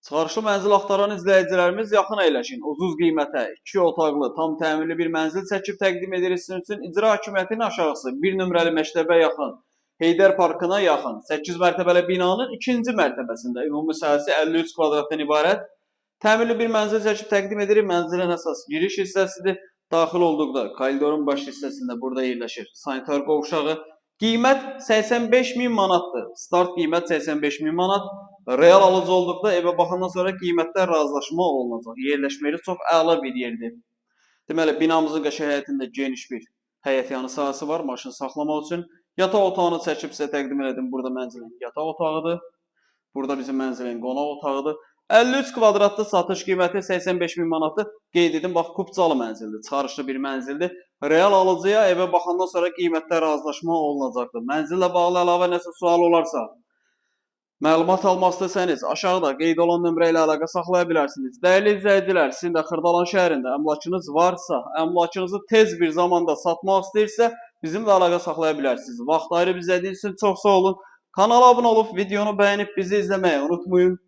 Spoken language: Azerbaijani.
Çıxarışlı mənzil axtaran izləyicilərimiz yaxın əyləşin. Ucuz qiymətə 2 otaqlı, tam təmirli bir mənzil çəkib təqdim edirik sizin üçün. İcra hakimiyyətinin aşağısı 1 nömrəli məktəbə yaxın, Heydər Parkına yaxın, 8 mərtəbəli binanın 2-ci mərtəbəsində ümumi sahəsi 53 kvadratdan ibarət təmirli bir mənzil çəkib təqdim edirik. Mənzilin əsas giriş hissəsidir. Daxil olduqda koridorun baş hissəsində burada yerləşir sanitar qovşağı. Qiymət 85.000 manatdır. Start qiymət 85.000 manat. Real alıcı olduqda evə baxandan sonra qiymətlər razılaşma olunacaq. Yerləşməyi çox əla bir yerdir. Deməli, binamızın qəşəng həyətində geniş bir həyətyanı sahəsi var maşın saxlamaq üçün. Yataq otağını çəkib sizə təqdim elədim. Burada mənzilin yataq otağıdır. Burada bizim mənzilin qonaq otağıdır. 53 kvadratlı satış qiyməti 85.000 manatdır. Qeyd edim, bax, kupcalı mənzildir. Çıxarışlı bir mənzildir. Real alıcıya evə baxandan sonra qiymətlər razılaşma olunacaqdır. Mənzillə bağlı əlavə nəsə sual olarsa, məlumat almaq istəsəniz, aşağıda qeyd olan nömrə ilə əlaqə saxlaya bilərsiniz. Dəyərli izləyicilər, sizin də Xırdalan şəhərində əmlakınız varsa, əmlakınızı tez bir zamanda satmaq istəyirsə, bizimlə əlaqə saxlaya bilərsiniz. Vaxt ayırıb izlədiyiniz üçün çox sağ olun. Kanala abunə olub, videonu bəyənib bizi izləməyi unutmayın.